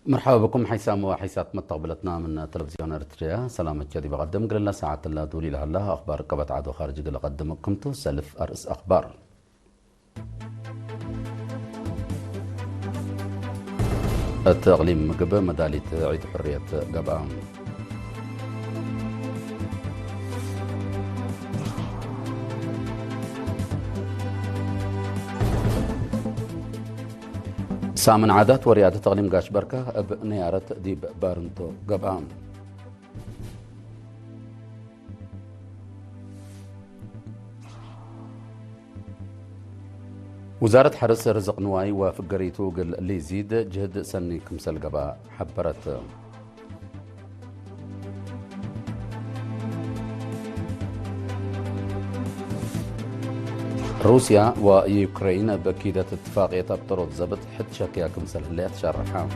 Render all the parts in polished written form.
مرحبا بكم حيسام وحيسات متقبلتنا من تلفزيون ارتريا. سلامة جدي بقدم قلنا ساعة لا دولي لها الله أخبار قبط عدو خارج قل قدمكم تو سلف أرس أخبار. التغليم مقبة مدالية عيد حرية قبام. سامن عادات وريادة تغليم قاش بركة بنيارة ديب بارنتو قبام. وزارة حرس رزق نواي وفقريتو قل اللي يزيد جهد سني كمسل قبا حبرت. روسيا ويوكرين بكيدة اتفاقية بطرود زبط حد شكيا كمسل اللي تشرحها.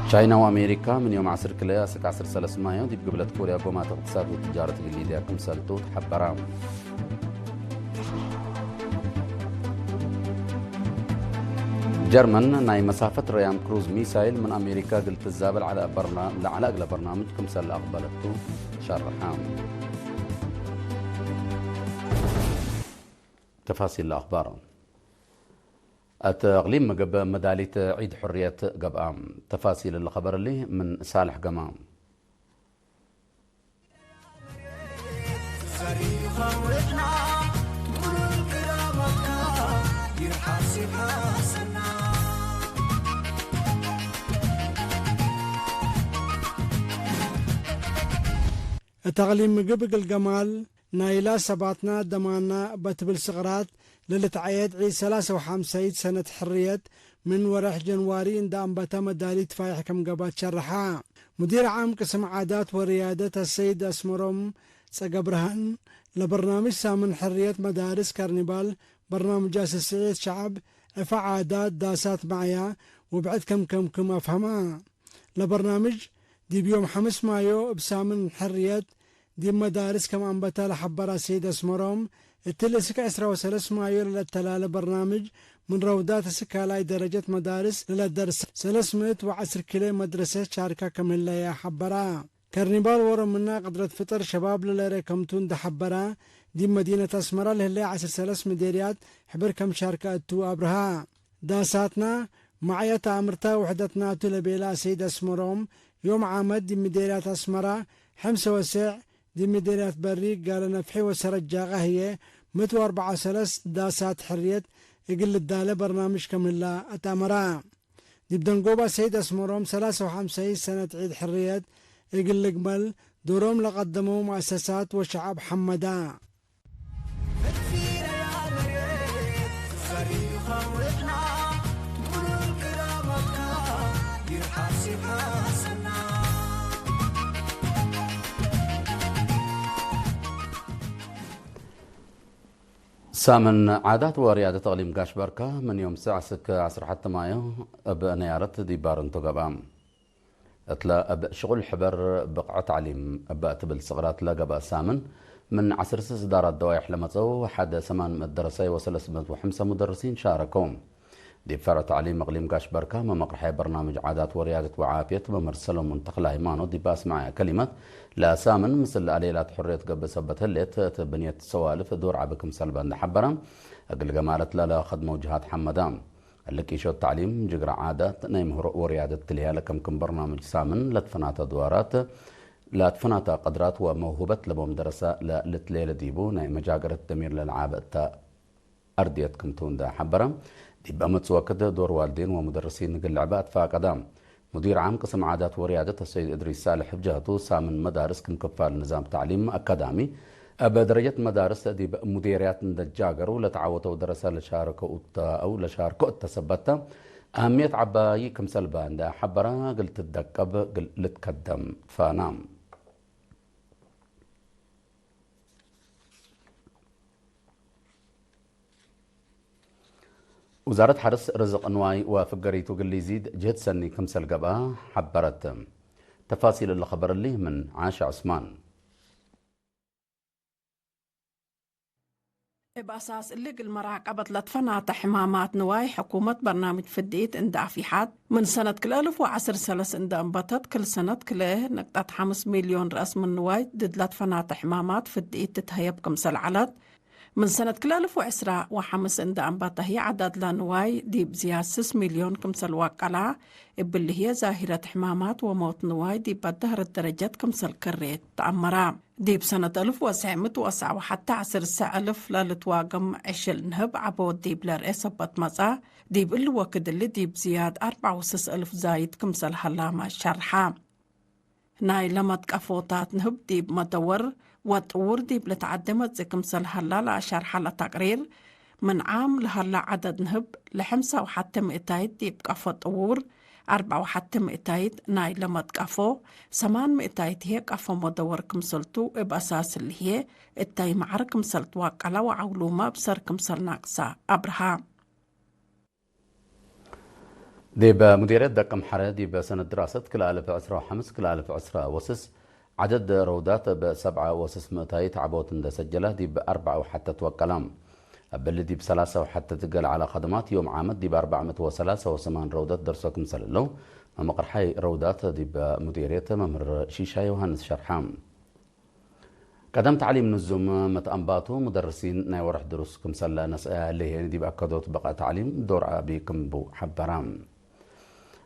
تشاينا وامريكا من يوم عصر كليا سك عصر 300 دي بقبلة كوريا قومات اقتصاد والتجارة اللي كمسل توت حبرام. جرمن ناي مسافة ريام كروز ميسايل من أمريكا قلت الزابل على برنامج كمسل أقبلته شرحام. تفاصيل الأخبار. التغليم مقب مدالية عيد حرية قبام. تفاصيل الخبر اللي من صالح قمام. التغليم مقبق الجمال نايلا سباتنا دمانا بتبل صغرات للتعيد عيد 53 سنة حرية من ورح جنواري ان دام بتا مدالي تفايح كم قبات شرحا. مدير عام قسم عادات وريادة السيد اسمرم سقبرهن لبرنامج سامن حرية مدارس كارنيبال برنامج جاس السعيد شعب افا عادات داسات معيا وبعد كم افهمها لبرنامج دي بيوم 5 مايو بسامن حرية دي مدارس كما انبتا لحبرا سيد اسمرهم التلسك 13 مايو للتلال برنامج من روضات سكالاي درجة مدارس للدرس 310 كيلو مدرسة شاركة كمل يا حبرا كرنيبال ورم منا قدرة فطر شباب للاري كمتون ده حبرا دي مدينة اسمرا لهلا 10 مديريات حبر كم شاركة اتو ابرها داساتنا معايا تامرتا وحدتنا تلبيلا سيد اسمرهم يوم عامد دي مديريات اسمرا 5 دي مديريات بريق قال نفحي وسرجاغة هي 104 داسات حرية يقل الدالة برنامج كملا أتامرا دي بدنقوبة سيد اسمرهم 53 سنة عيد حرية يقل قبل دورهم لقدموا مؤسسات وشعب حمدا. سامن عادات وريادة تغليم قاش بركة من يوم ساعة سك عصر حتى مايو بنيارة دي بارنتو قبام. اتلا شغل حبر بقعة تعليم بأتبل صغرات لا قبا سامن من عصر سس دارات دوايح لمتو حد 8 مدرسة و305 مدرسين شاركوا. دي فرع تعليم اقليم قاش بركة ما مقرحي برنامج عادات وريادة وعافية بمرسلهم منتقل ايمانو دي باس معي كلمة لا سامن مثل عليلات حرية قبل سبت هلت تبنية السوالف دور عبكم سلبان حبرا اقل قمالت لا خدمة وجهات حمدان اللي كيشو التعليم جقرا عادات نيم وريادة تليها لكم برنامج سامن لتفنات ادوارات لا تفنات قدرات وموهبة لبوم درسة لتليل ديبو نيم مجاقرة تمير للعاب أرديت كمتون دا حبرا يبقى متسوكد دور والدين ومدرسين نقل لعبات فاقدام. مدير عام قسم عادات وريادة السيد إدريس صالح بجهته سامن مدارس كم كفال نظام تعليم أكاديمي بدرجة مدارس دي مديريات ندجاجر لتعاوتوا دراسة لشاركوا أو لشاركوا التثبتة أهمية عباي كم سلبان دا حبرا قلت تدكب قلت لتقدم فنام. وزارة حرس رزق نواي وفقريتو قل يزيد جهد سني كمسل قبا حبرت. تفاصيل الخبر اللي من عاشا عثمان. بأساس اللجنة المراقبة لتفنات حمامات نواي حكومة برنامج فديت اندعفيحات من سنة كل 1010 اند انبطت كل سنة كله نقطة 5 مليون رأس من نواي ضد لتفنات حمامات فديت تتهيب كمسل علت من سنة كل 1015 اند انبطة هي عدد لنواي دي بزياد 6 مليون كمسل واقلع باللي هي ظاهرة حمامات وموت نواي دي بدهر الدرجات كمسل كريت تعمرا دي بسنة 1909 وحتى 10,000 للتواقم عشل نهب عبود دي بلار إصابت مزا دي بالوقت اللي دي بزياد 64,000 زايد كمسل هلامة شرحة ناي لما تقفوتات نهب دي بمدور وطور دي بلتعدمت زي كمسل هلا شرحة لتقرير من عام لهلا عدد نهب لحمسة وحتى 200 دي بقفو طور 4 وحتى 200 ناي لما تقفو 800 هي قفو مدور كمسلتو بأساس اللي هي التاي معر كمسلت واقلا وعولوما بسر كمسل ناقصة أبرهام دي بمديرية دقم حرة دي بسنة دراسة كل 2015 كل 2010 عدد رودات بسبعة وسس مئتايت عبوت سجله دي بأربعة وحتى توكلام بل دي بثلاثة وحتى تقل على خدمات يوم عامد دي ب403 رودات درسوكم سللو مقر حي رودات دي بمديرية ممر شيشة يوهانس شرحام قدم تعليم نزوم متأنباتو مدرسين ناي ورح دروسكم سلا نسأل اللي هي دي بأكدوت بقى تعليم دور عبيكم بو حبرام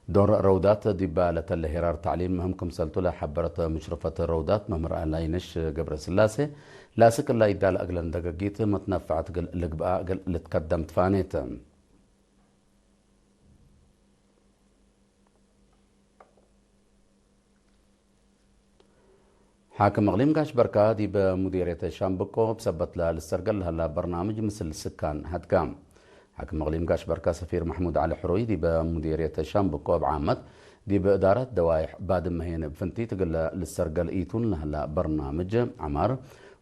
دور رودات دي بالة الهرار تعليم مهمكم سلتو لا حبرت مشرفة الرودات ممر لاينش قبر سلاسة لا سكن لا يدال أقلن دقاقيت متنفعت لقباء اللي تقدمت فانيت حاكم اقليم قاش بركة دي بمديرية شامبكو بسبت لها للسرقل هلا برنامج مثل السكان هدقام حاكم اقليم قاش بركة سفير محمود علي حروي دي بمديرية شامبكو بعامت دي بإدارة دوايح بعد ما هي بفنتي تقول للسرقل ايتون لهلا برنامج عمار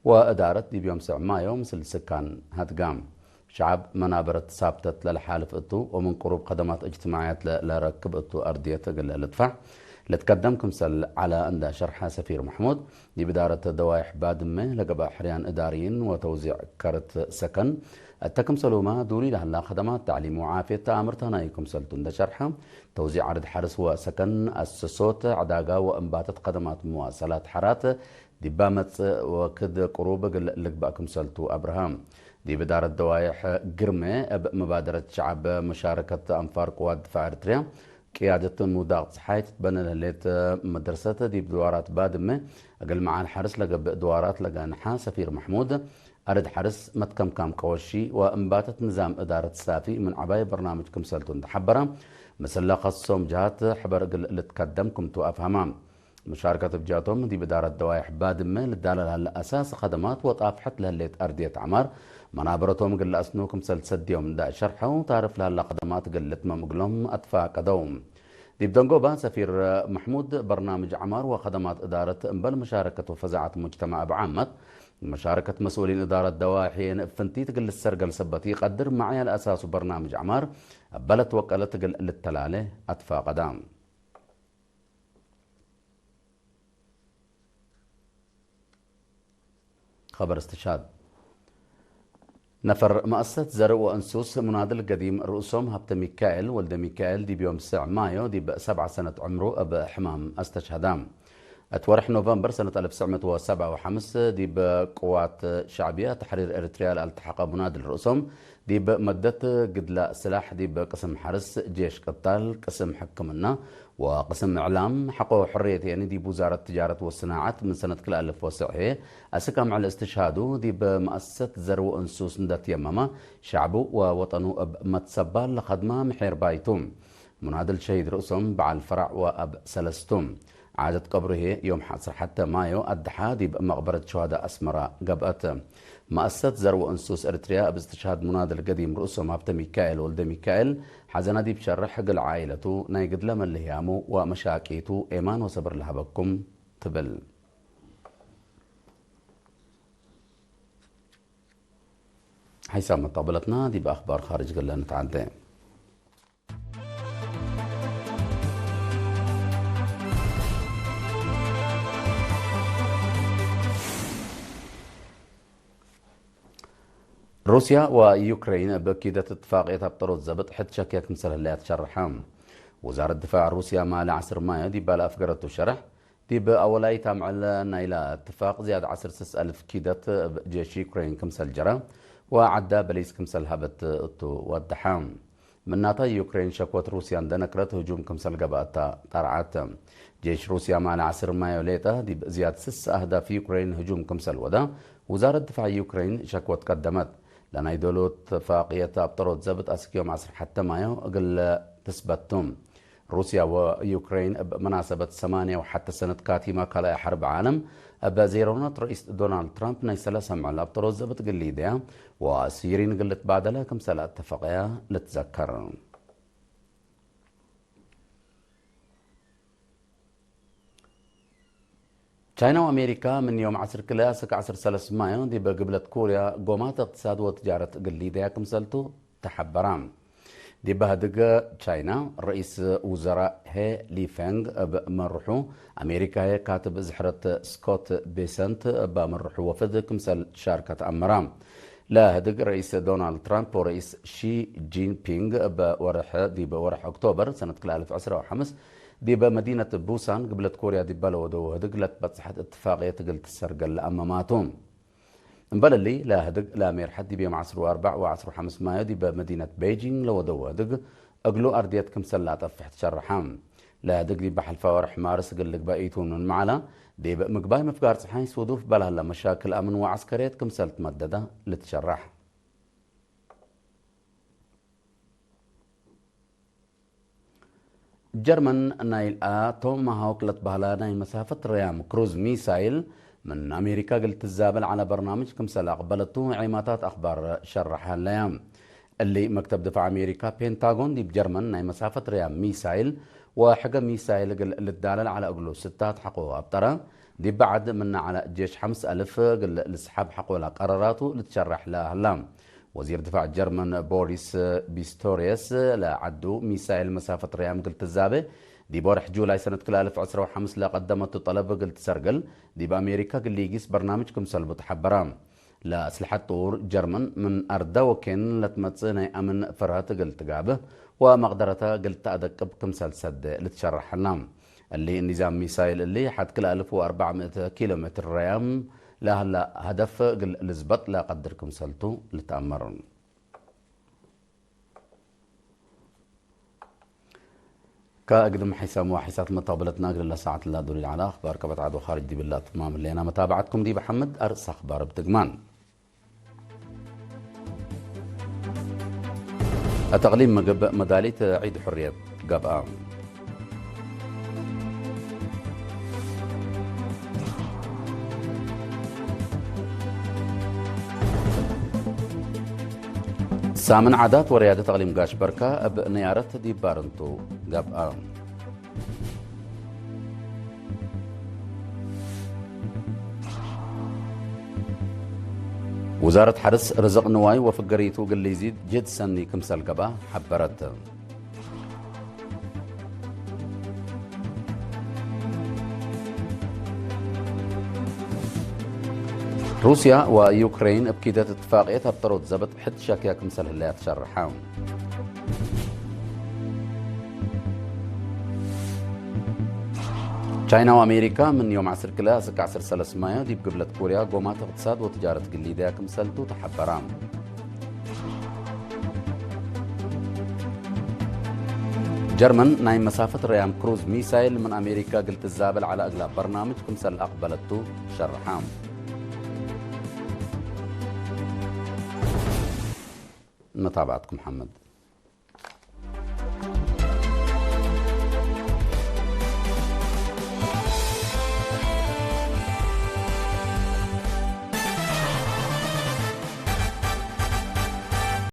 وإدارة دي بيوم 7 مايو مثل السكان هتقام شعب منابرة ثابتت للحالف اتو ومن قروب خدمات اجتماعيات لركب اتو أردية تقل لدفع لتقدمكم سل على عند شرحة سفير محمود دي بدارة دوايح بادمة لقبا حريان إداريين وتوزيع كارت سكن التكم سلوما دوري لهلا خدمات تعليم وعافية تامرتنا يكم سلتون دا شرحة توزيع عرض حرس وسكن السسوت عداقة وانباتت خدمات مواصلات حرات دي بامت وكد قروب لقباكم سلتو أبراهام دي بدارة دوايح قرمة مبادرة شعب مشاركة أنفار قوات دفاع إريتريا قيادة موداق صحايت تبنى لهليت مدرسة دي بدوارات بادمة أقل معان حرس لقب دوارات لقى نحا سفير محمود أرد حرس متكم كام قوشي وانباتت نظام إدارة السافي من عباية برنامج كمسلتون تحبرا مثل خصهم جهات حبر اللي تقدمكم توقف همام مشاركة بجاتهم دي بدارة دوايح بادمة للدالة للأساس خدمات وطافحت لهليت أردية عمار منابرتهم قل أسنوكم سلسد يوم دا شرحه وتعرف لها خدمات قلت ما مقلهم أطفاء قدوم دي بدنقوبة سفير محمود برنامج عمار وخدمات إدارة انبل مشاركة وفزاعة مجتمع بعامة مشاركة مسؤولين إدارة دواحي فنتي تقل السرقل سبتي قدر معي الأساس برنامج عمار بلت وقلت تقل للتلالة أطفاء قدام خبر استشهاد نفر مؤسسة زرع وأنسوس مناضل قديم رؤوسهم هبت ميكائيل ولد ميكائيل دي بيوم 9 مايو دي ب7 سنة عمره بحمام استشهدام اتورح نوفمبر سنة 1957 دي بقوات شعبية تحرير إريتريا التحق مناضل رؤوسهم دي بمدة قدلاء سلاح دي بقسم حرس جيش قتال قسم حكمنا وقسم إعلام حقوق حرية يعني دي بوزارة التجارة والصناعات من سنة كل 1900 أسكم على الاستشهاد دي بمؤسسة زرو أنسوس ندت يمما شعبه ووطنه متسبال لخدمة محير بايتوم منادل شهيد رؤسهم بعل فرع وأب سلستوم عادة قبره يوم حصر حتى مايو الدحا دي بمقبرة شهداء أسمراء قبأت مؤسسة زرو أنسوس إريتريا باستشهاد منادل قديم رؤوسهم هبت ميكائيل ولد ميكائيل حزنا دي بشرح حق العائلة نايقد لما اللي هيامو ومشاكيتو إيمان وصبر لها بكم تبل حيثما طابلتنا دي بأخبار خارج قلنا نتعدى روسيا ويوكرين بأكيدة اتفاقية أبطروت زبط حد شكيك مثل اللي تشرحهم وزارة الدفاع روسيا مع العصر مايو دي بالا أفقرته شرح دي بأولاي تامعلنا إلى اتفاق زيادة 10,000 كيدة جيش يوكرين كمثل جرى وعدى بليس كمثل هبت والدحام من ناطا يوكرين شكوت روسيا اندنكرت هجوم كمثل قباتا طرعات جيش روسيا مع العصر مايو ليتا دي بزيادة 6 أهداف يوكرين هجوم كمثل ودا وزارة الدفاع يوكرين شكوت قدمت لنا يدولو اتفاقية أبطروت زبط أسكيوم عصر حتى مايو أقل تثبتهم روسيا ويوكرين بمناسبة 8 وحتى سنة كاتيما كلا حرب عالم أبا زيرونات رئيس دونالد ترامب نيسلا سمع الأبطروت زبط قليديا وسيرين قلت بعدلا كم سنة اتفاقية لتذكر تشاينا وامريكا من يوم عصر كلاسك عصر 3 مايو دي بقبلة كوريا قومات اقتصاد وتجارة قليدة كمسلتو تحبرام دي بهدق تشاينا رئيس وزراء هي لي فانغ بمرحو امريكا هي كاتب زحرة سكوت بيسنت بمرحو وفد كمسل شاركة امرام لا هدق رئيس دونالد ترامب ورئيس شي جين بينغ بورح اكتوبر سنة 2015 دي بمدينة بوسان قبلت كوريا دي بلودو هدق لت بتصحت اتفاقية قلت السرقل لأماماتهم انبال اللي لا هدق لا مير حد دي بيوم 4 وعصر 5 مايو دي بمدينة بيجين لودو هدق اقلو ارضيات كمسلات افحت شرحام لا هدق دي بحل فورح مارس قلق بايتون من معلا دي مقباي مفقار صحين سودوف بلها لمشاكل امن وعسكريات كمسلت مددة لتشرح جرمن نايل توما هاوك لتبهلا ناي مسافة ريام كروز ميسايل من أمريكا قلت الزابل على برنامج كمسل أقبلته عيماتات أخبار شرحها الأيام اللي مكتب دفاع أمريكا بينتاغون دي بجرمن ناي مسافة ريام ميسايل وحقا ميسايل للدالل على أقلو 6 حقوها أبطرة دي بعد من على جيش 5,000 قل الاسحاب حقوها قراراته لتشرح لها اللام وزير دفاع الجرمن بوريس بيستوريس لا عدو ميسايل مسافة ريام قلت الزابة دي بورح جولاي سنة 2015 لا قدمت طلب قلت سرقل دي بأمريكا قل يقيس برنامج كمسل بتحبرام لا أسلحة طور جرمن من أردا وكن لتمتصيني أمن فرهت قلت قابه ومقدرتها قلت أدق بكمسل سد لتشرح النام اللي النظام ميسايل اللي حد كل 1400 كيلومتر ريام لا هلا هدف لزبط لا قدر كمسلتو لتأمرون كأقدم حسام وحسات مطابلتنا قل ساعة الله دوري على أخبار كبت عدو خارج دي بالله تمام اللي أنا متابعتكم دي بحمد أرس أخبار بتقمان التقليم مدالية عيد حرية قبقام سامن عادات وريادة تقليم قاش بركة نيارت دي بارنتو قبقام وزارة حرس رزق نواي وفقريتو قل يزيد جد سني كمسال قبا حبرت روسيا ويوكرين بكيدة اتفاقية ابطروت زبط حد شاكيا كمسال اللي تشرحهم تشاينا وامريكا من يوم عصر كلاسك عصر 3 مايو دي بقبلة كوريا قومات اقتصاد وتجارة قليدة كمسلتو تحبرام جرمن ناي مسافة ريام كروز ميسايل من امريكا قلت الزابل على اغلب برنامج كمسل اقبلتو شرحام متابعتكم محمد